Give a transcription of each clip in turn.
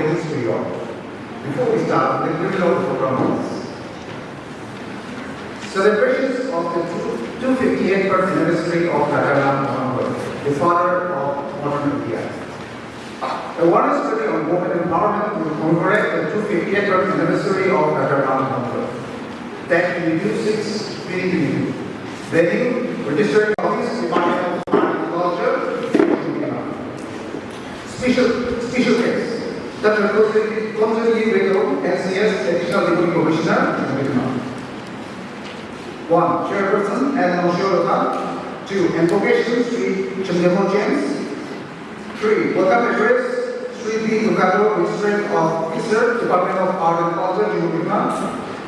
greetings to you all. Before we start, let me read out the program. Celebrations of the 258th anniversary of Rammohun, the father of modern India. A one study on women empowerment will commemorate the 258th anniversary of Rammohun. That introduces the venue, registering office, Department of Art and Culture, Chumoukedima. Special case. Dr. Chumoukedima, NCS Additional Deputy Commissioner, Chumoukedima. 1. Chairperson and Monsieur 2. Invocation, Sri Chumoukedima James. 3. Welcome address, Sri B. Dukato, Registrant Officer, Department of Art and Culture, Chumoukedima.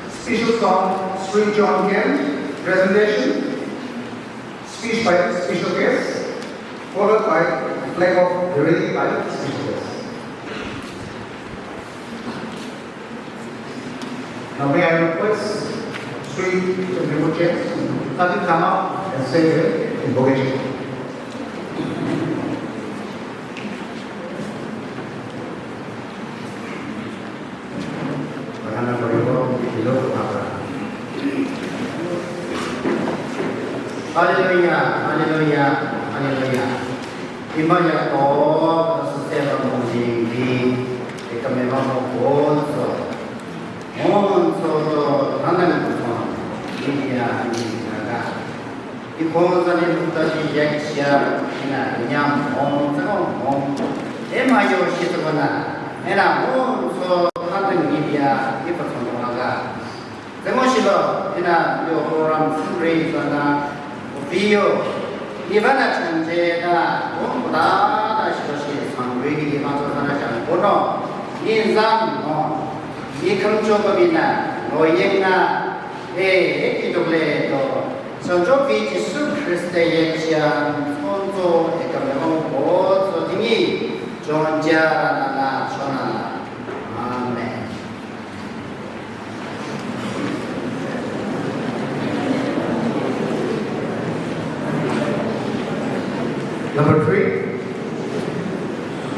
Special song, Sri John Kent. Presentation. Speech by special guest, followed by flag of the reading by special guest. Now may I request Sri Chumoukedima James to come up and say the invocation. Hallelujah, hallelujah, hallelujah. Imaya to sistema mungi di kamera monso to hanan ko India ni naga. Ikonza ni mutaji yaksha ina nyam on emayo shitwana ena monso hanan India ipatona Demoshilo ina yo program sunray sana Bio Ivana Chanjena Oda Shiroshi Sangri Matana Bono Nizam no Yikam Chokabina Noyena Ekidole Sanjo Viti Sub Christe Yeksha Sonzo Ekamemo Ozo Dini Jonja Nana Shonana Amen. Number 3,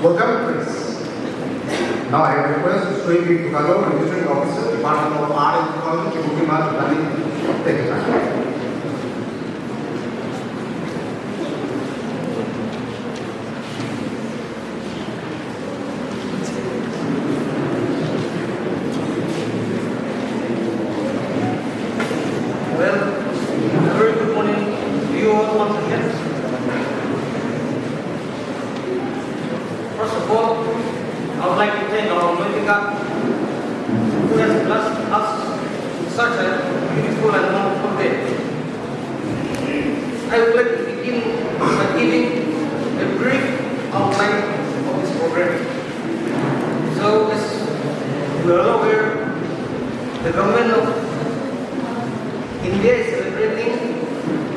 welcome please. Now I request Sri B. Dukato, Registering Officer, Department of Art and Culture, Chumoukedima, to take the time. Well, very good morning to you all once again. First of all, I would like to thank our America who has blessed us with such a beautiful and wonderful day. I would like to begin by giving a brief outline of this program. So, as we are all aware, the government of India is celebrating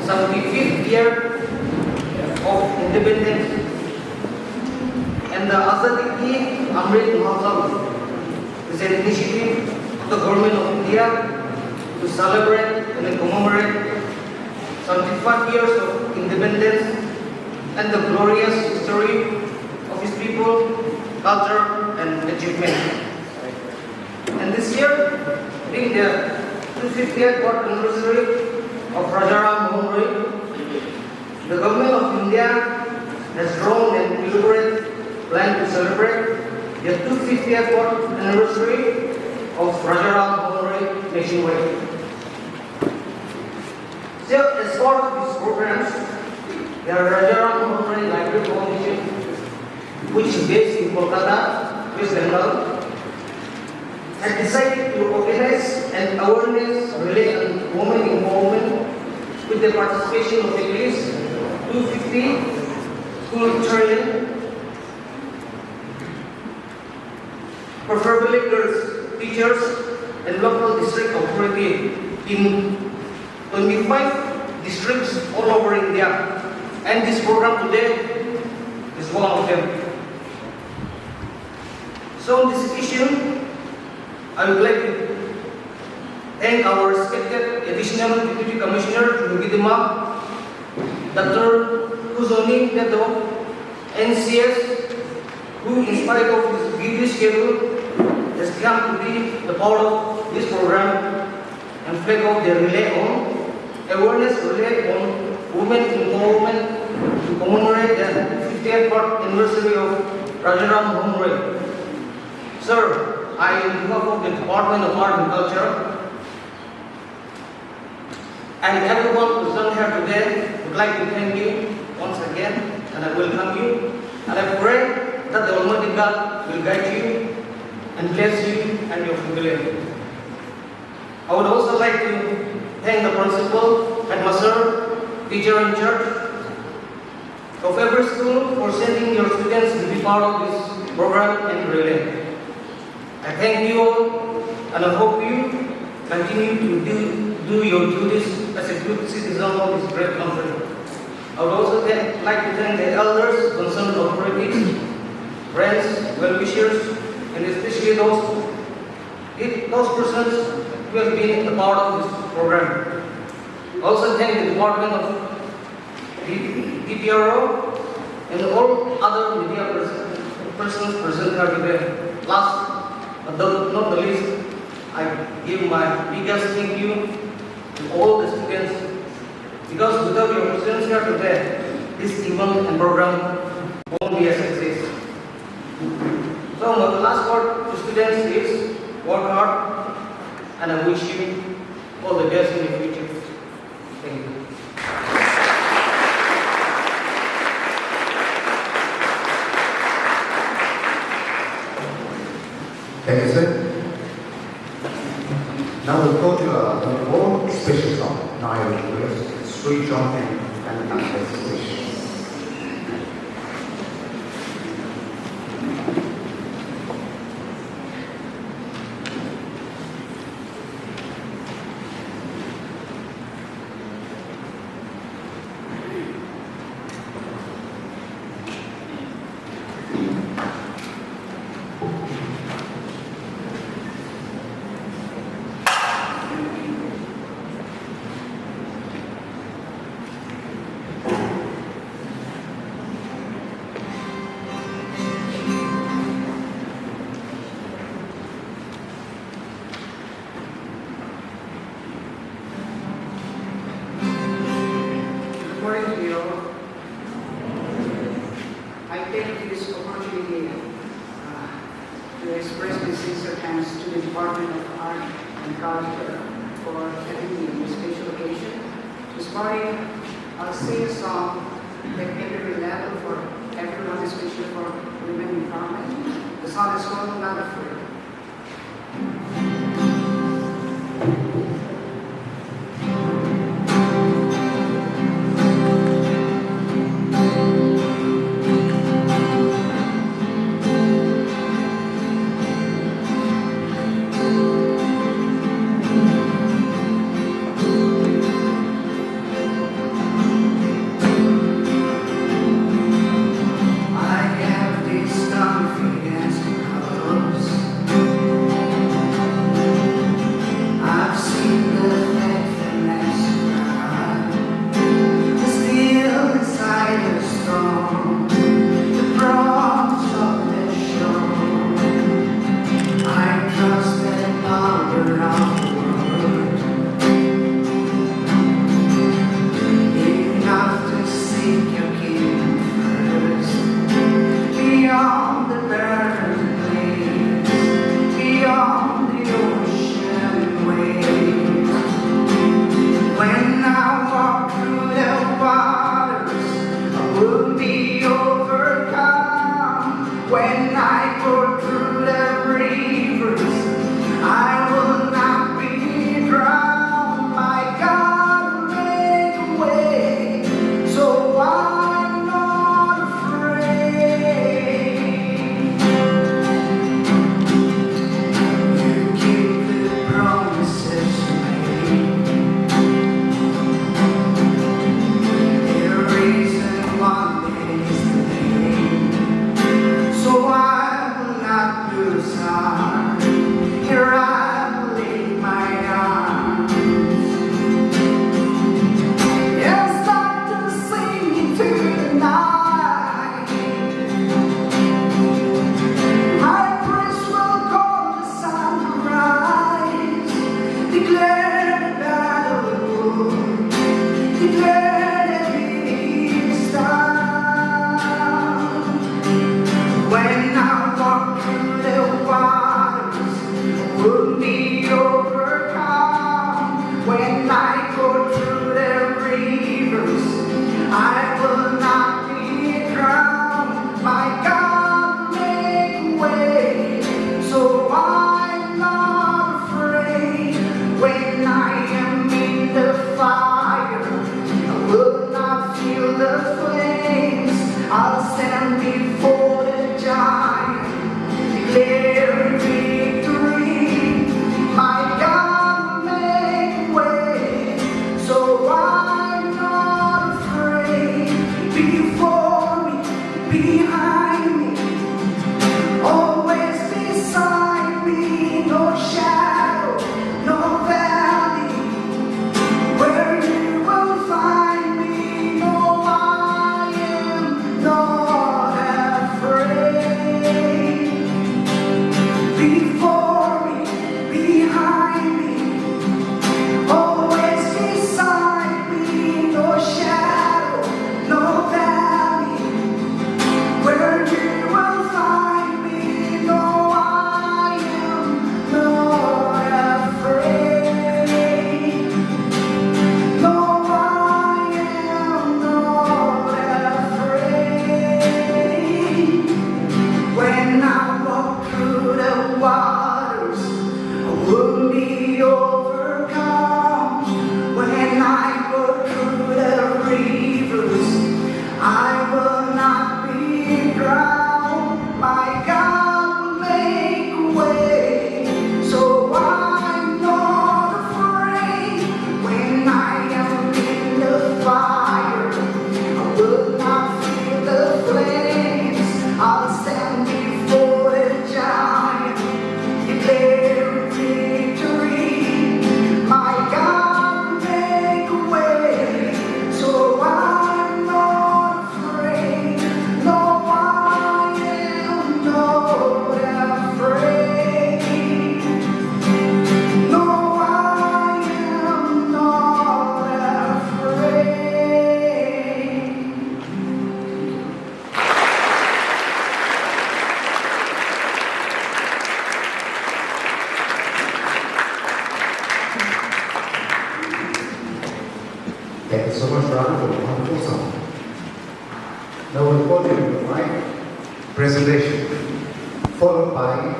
75th year of independence. And the Azadi Ki Amrit Mahotsav is an initiative of the government of India to celebrate and commemorate 75 years of independence and the glorious history of its people, culture and achievement. And this year, being the 250th birth anniversary of Raja Rammohun, the government of India has drawn an elaborate plan to celebrate the 250th birth anniversary of Raja Rammohun nationwide. So, as part of these programs, the Raja Rammohun Library Foundation, which is based in Kolkata, West Bengal, has decided to organize an awareness relay on women involvement with the participation of at least 250 school children, preferably girls, teachers, and local district authority in 25 districts all over India. And this program today is one of them. So on this issue, I would like to thank our respected Additional Deputy Commissioner Chumoukedima, Dr. Kuzoni Neto, NCS, who in spite of his busy schedule has come to be the part of this program and flag off the relay on awareness relay on women empowerment to commemorate the 50th birth anniversary of Rammohun. Sir, I, on behalf of the Department of Art and Culture and everyone who's done here today, would like to thank you once again, and I welcome you. And I pray that the Almighty God will guide you and bless you and your family. I would also like to thank the principal, headmaster, teacher in church of every school for sending your students to be part of this program and relay. I thank you all and I hope you continue to do your duties as a good citizen of this great country. I would also like to thank the elders, concerned authorities, friends, well-wishers, and especially those persons who have been a part of this program. I also thank the Department of DPRO and all other media persons present here today. Last but not the least, I give my biggest thank you to all the students, because without your presence here today, this event and program won't be a success. So my last word to students is work hard, and I wish you all the best in the future. Thank you. Thank you, sir. Now we'll go to a more special song. Now I will request Sri John and Nagaland wish. I take this opportunity to express my sincere thanks to the Department of Art and Culture for having me on this special occasion. This morning, I'll sing a song that can be reliable for everyone, especially for women empowerment. The song is called Not Afraid. So I the flames, I'll stand before the giant, declaring victory. My God will make way, so I'm not afraid. Before me, behind me, always beside me, no shadow, no valley, where you will find me. No, I am not afraid. Before me, behind me, always beside me, no shadow, no valley, where you will find me. No, I am not afraid. No, I am not afraid. When I walk through the waters, I will be overcome. When I go through the rivers, I will not be drowned. My God will make a way, so I'm not afraid. When I am in the fire, I will not fear the flames. I'll stand before the giant, declare victory. My God will make a way, so I'm not afraid. No, I am not afraid. No, I am not afraid. Thank you so much, Ron, for the wonderful song. Now we'll go to the mic presentation, followed by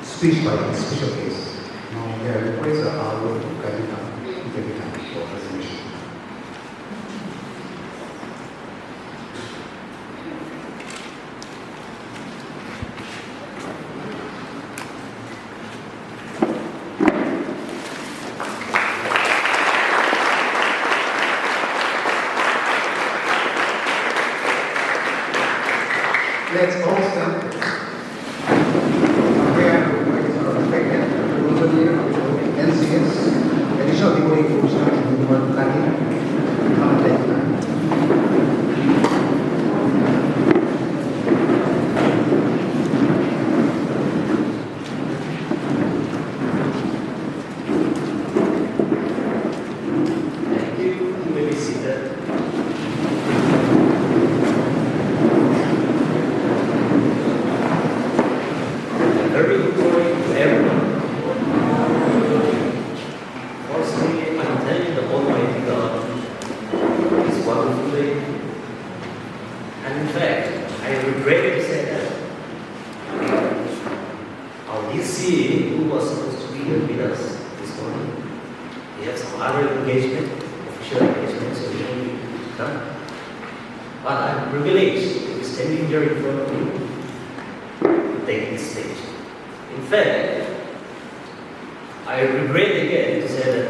speech by the special guest. Now, we have requested our Lord to come for presentation. Let's all stand. We are respected NCS, additional devoting groups in the world Thank you. You may be seated. Very good morning to everyone. Firstly, I'm thanking the Almighty God for this wonderful day. And in fact, I regret to say that our DC, who was supposed to be here with us this morning, he has some other engagement, official engagement, so he won't come. But I'm privileged to be standing here in front of you to take this stage. In fact, I regret again to say that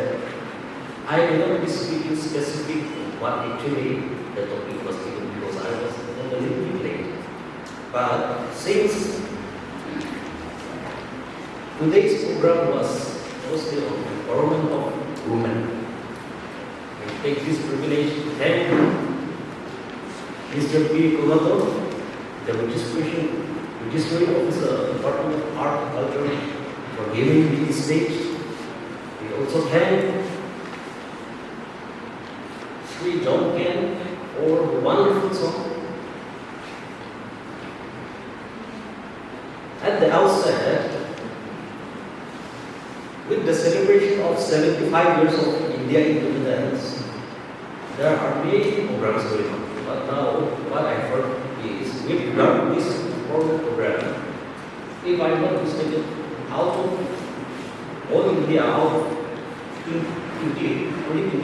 I may not be speaking specific what actually the topic was given because I was a little bit late. But since today's program was mostly on empowerment of women, I take this privilege to thank Mr. P. Kulato, the Registry Officer, Department of Art and Culture, for giving me this stage. We also thank Sri John Ken for the wonderful song. At the outset, with the celebration of 75 years of India independence, there are many programs going on. But now, what I heard is, with regard to this important program, if I'm not mistaken, out of all India, out of 20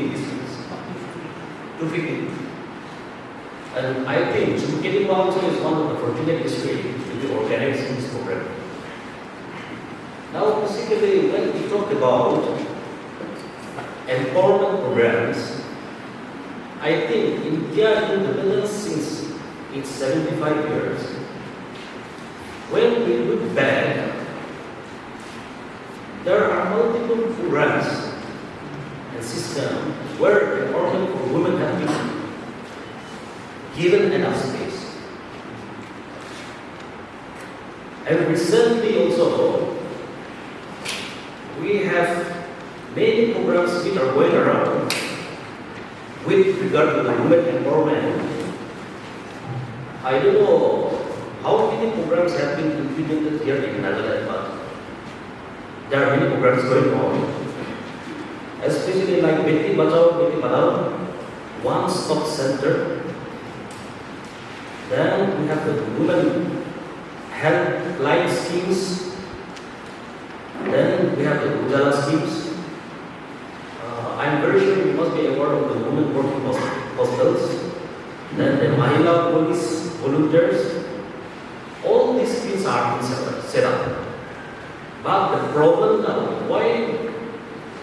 districts, 250, And I think Chumoukedima also is one of the fortunate districts to be organizing this program. Now, basically, when we talk about empowerment programs, I think India independence since its 75 years. When we look back, there are multiple programs and systems where empowerment for women have been given enough space. And recently also, we have many programs which are going around with regard to the women empowerment. I don't know how many programs have been implemented here in Nagaland, but there are many programs going on, especially like Beti Bachao, Beti Padhao, one-stop center. Then we have the women helpline schemes. Then we have the Ujala schemes. I'm very sure you must be aware of the women working hostels. Then the Mahila police volunteers. All these schemes are being set up. But the problem now, why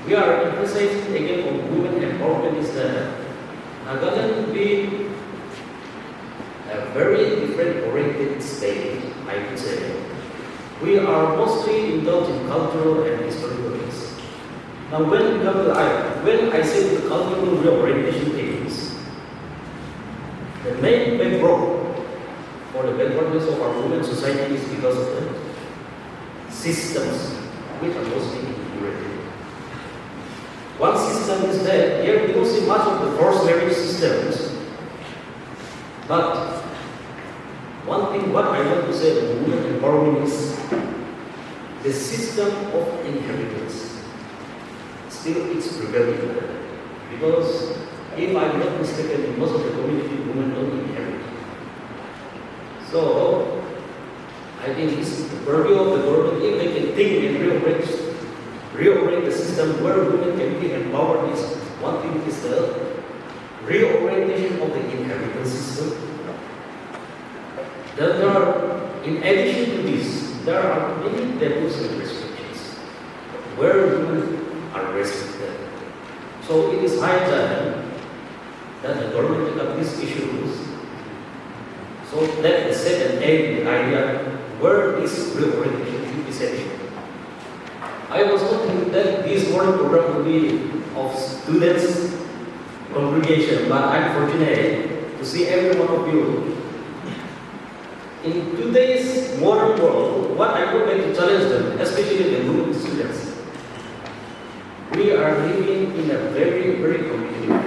we are emphasizing again on women empowerment is that Nagaland being a very different oriented state, I would say. We are mostly indulged in cultural and historical things. Now, when I say the cultural reorientation things, the main background for the backwardness of our women society is because of the systems which are mostly integrated. One system is that here we don't see much of the forced marriage systems, but one thing what I want to say about women empowerment is the system of inheritance. Still it's prevailing. Because if I'm not mistaken, in most of the community, women don't inherit. So, I think it's the purview of the government, if they can think and reorient the system where women can be empowered is one thing is the reorientation of the inheritance system. Then there are, in addition to this, there are many levels and restrictions where women are restricted. So it is high time that the government take up these issues so that they set and aim the idea where this reorientation should be set in. I was not thinking that this morning program will be of students' congregation, but I'm fortunate to see every one of you. In today's modern world, what I would like to challenge them, especially the women students, we are living in a very, very competitive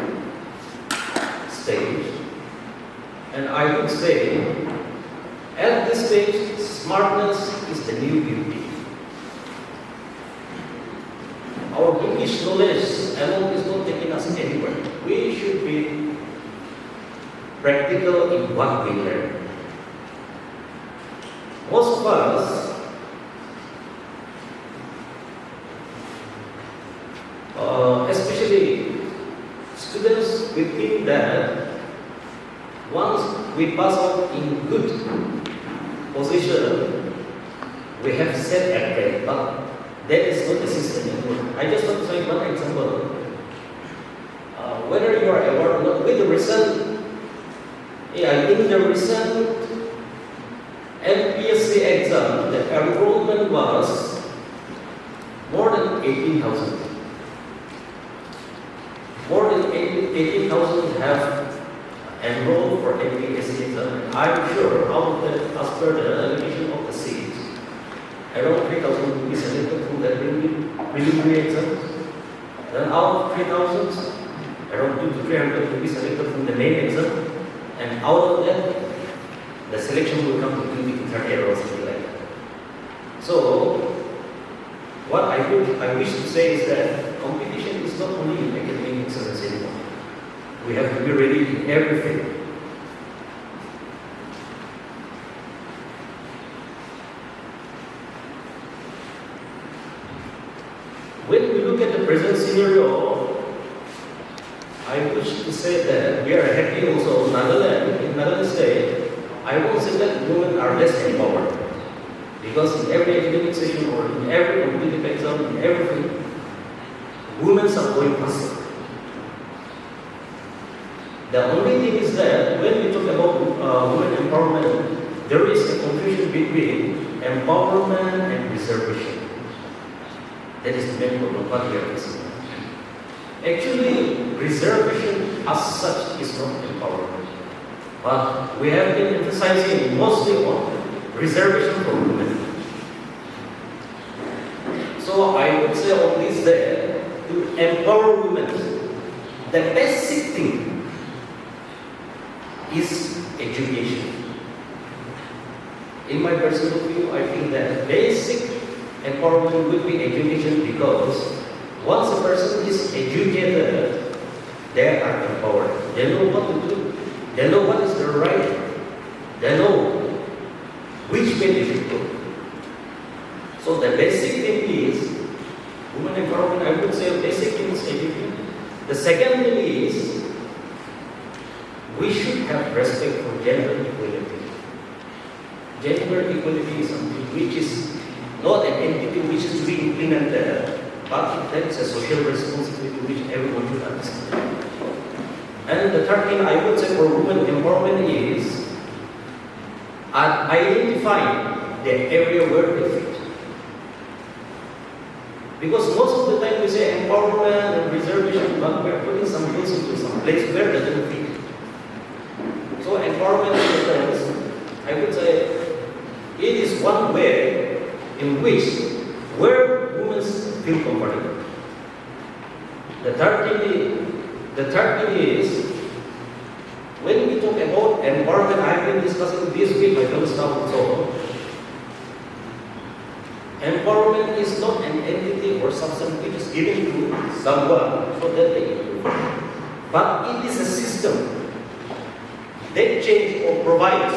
stage. And I would say, at this stage, smartness is the new beauty. Our English knowledge alone is not taking us anywhere. We should be practical in what we learn. Most of us especially students, we think that once we pass out in good position, we have set a grade, but that is not the system anymore. I just want to say one example. Whether you are aware or not, with the recent, in the recent MPSC exam, the enrollment was more than 18,000. More than 18,000 have enrolled for MPSC exam. I'm sure out of that, as per the allocation of the seats, around 3,000 will be selected from the preliminary exams. Then out of 3,000, around 200 to 300 will be selected from the main exam. And out of that, the selection will come to 20 to 30 or something like that. So, what I wish to say is that competition is not only in academic excellence anymore. We have to be ready in everything. When we look at the present scenario, I wish to say that we are happy also in Nagaland. In Nagaland state, I won't say that women are less empowered. Because in every academic session or in every competitive exam, in everything, women are going faster. The only thing is that when we talk about women empowerment, there is a confusion between empowerment and reservation. That is the main problem what we are facing. Actually, reservation as such is not empowerment. But we have been emphasizing mostly on reservation for women. So I would say on this there, to empower women, the basic thing is education. In my personal view, I think that basic empowerment would be education, because once a person is educated, they are empowered. They know what to do. They know what is their right. They know which way they should go. So the basic thing is women empowerment. I would say basic thing is education. The second thing is we should have respect for gender equality. Gender equality is something which is not an entity which is to be implemented, but that is a social responsibility which everyone should understand. And the third thing I would say for women empowerment is identifying the area where they fit. Because most of the time we say empowerment and reservation, but we are putting some rules into some place where they don't fit. So empowerment in the terms, I would say it is one way in which where women feel comfortable. The third thing is when we talk about empowerment, I have been discussing this with my fellow staff also. Empowerment is not an entity or something which is given to someone so that they improve. But it is a system that change or provides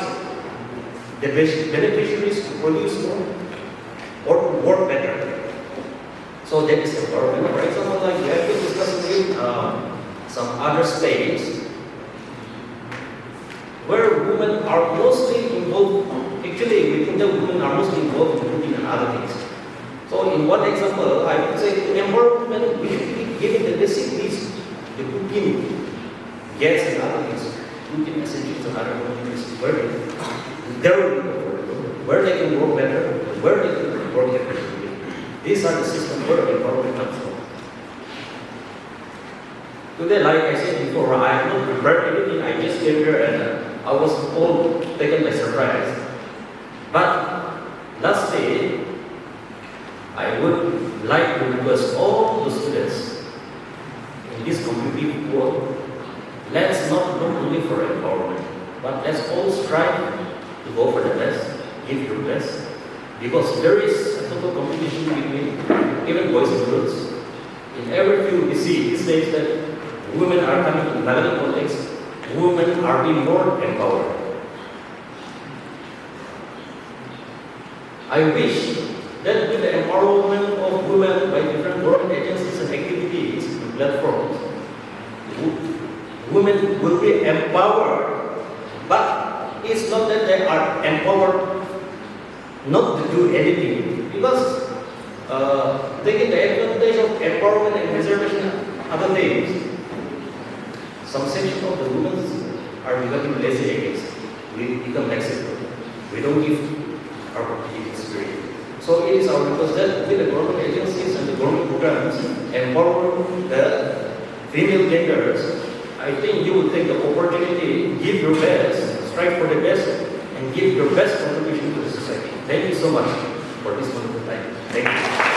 the beneficiaries to produce more or to work better. So that is empowerment. For example, like we have been discussing with some other states where women are mostly involved. Actually, we think that women are mostly involved in cooking and other things. So in one example, I would say to empower women, we should be given the basic needs, the cooking, gas and other things, cooking essentials and other things, where they can work better, where they can work effectively. These are the systems where empowerment comes from. Today, like I said before, I have not prepared anything. I just came here and I was all taken by surprise. But lastly, I would like to request all the students in this competitive world, let's not look only for empowerment, but let's all strive to go for the best, give your best, because there is a total competition between even boys and girls. In every field we see these days that women are coming to Nagaland context, women are being more empowered. I wish that with the empowerment of women by different government agencies and activities and platforms, women will be empowered, but it's not that they are empowered not to do anything, because taking the advantage of empowerment and reservation and other things, some section of the women are becoming lazy against. We become laxative. We don't give our competitive spirit. So it is our request that with the government agencies and the government programs empower the female genders, I think you will take the opportunity, give your best, strive for the best, and give your best contribution to the society. Thank you so much for this wonderful time. Thank you.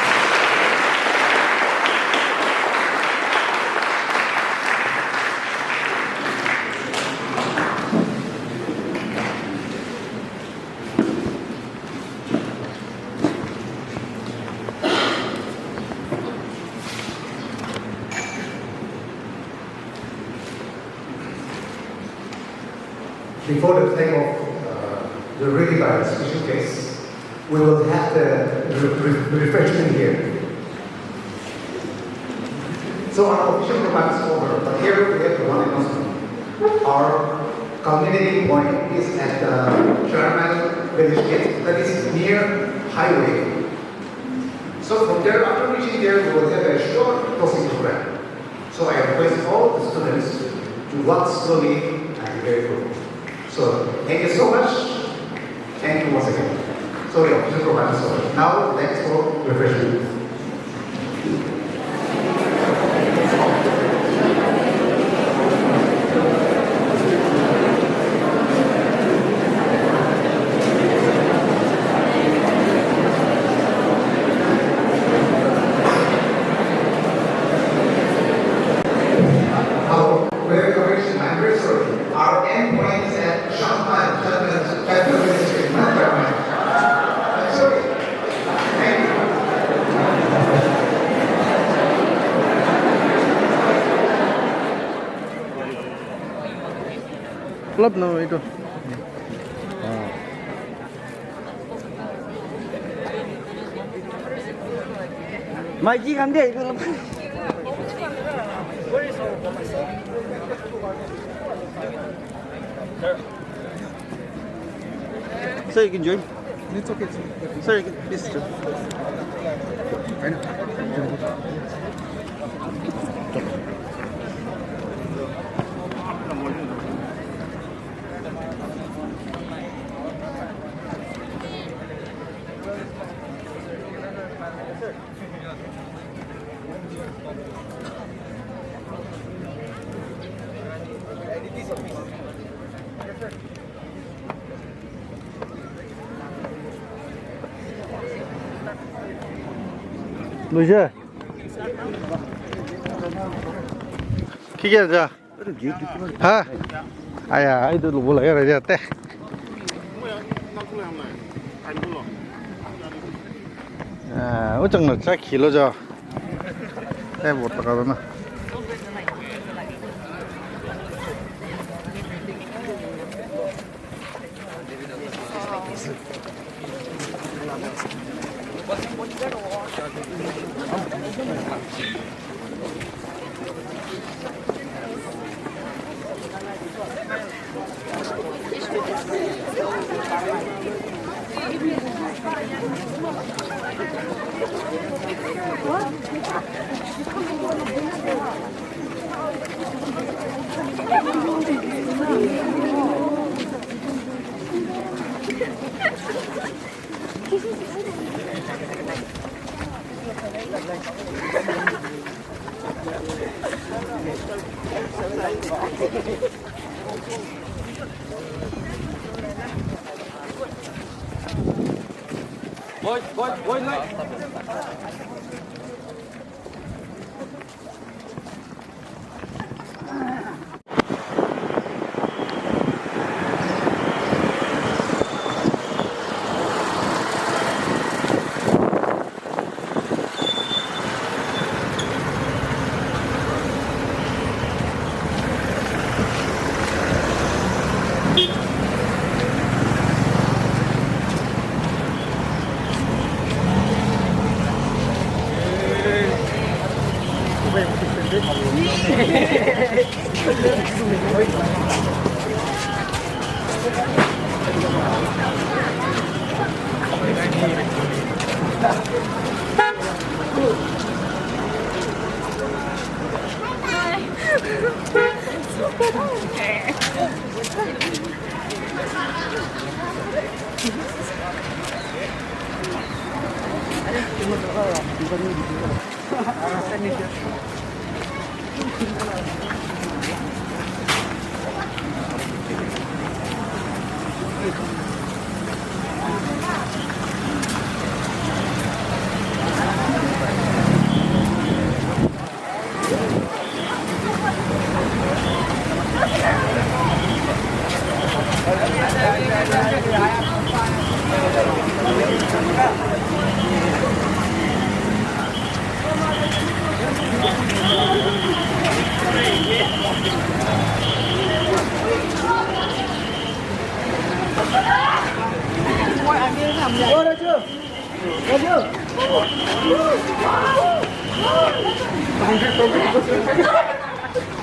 Before the flag of the really by special case, we will have the refreshment here. So our official remarks is over, but here we have the one announcement. Our culminating point is at the Rammohun village gate, that is near highway. So from there, after reaching there, we will have a short crossing program. So I request all the students to walk slowly and be very careful. So thank you so much. Thank you once again. Sorry, officer program. Sorry. Now let's go refreshment. Our end point is at Shanghai, capital district, Nagaland. Sorry. Thank you. Club no itu. Mai chi kan dia itu lepas. Sir, you can join. It's okay. Sir, you can please join. I know. Được chưa? Khi kia chưa? Hả? Ai à, ai tôi lục lấy rồi thế. À, ở trong là chắc kilo cho. Em một cái đó nè. Boy, lại.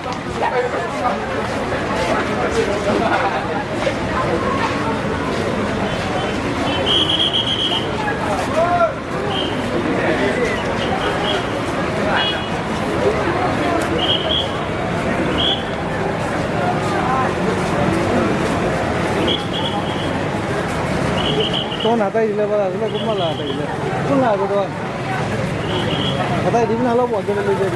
Con hạt tay là bao giờ cũng là tay là cũng là cái đó hạt tay đi nào lo bỏ cho nó lên đi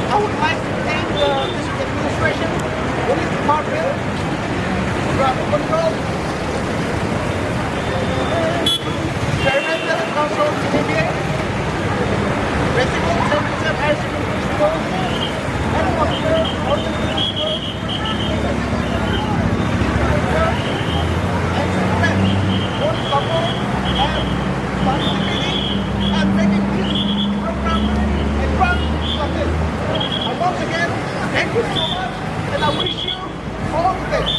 I would like to thank the district administration, police department, traffic control, environmental council, CBA, resident services, high school principal, and officers, all the principals, and students, both support and participating and making this program a grand success. And once again, thank you so much, and I wish you all the best.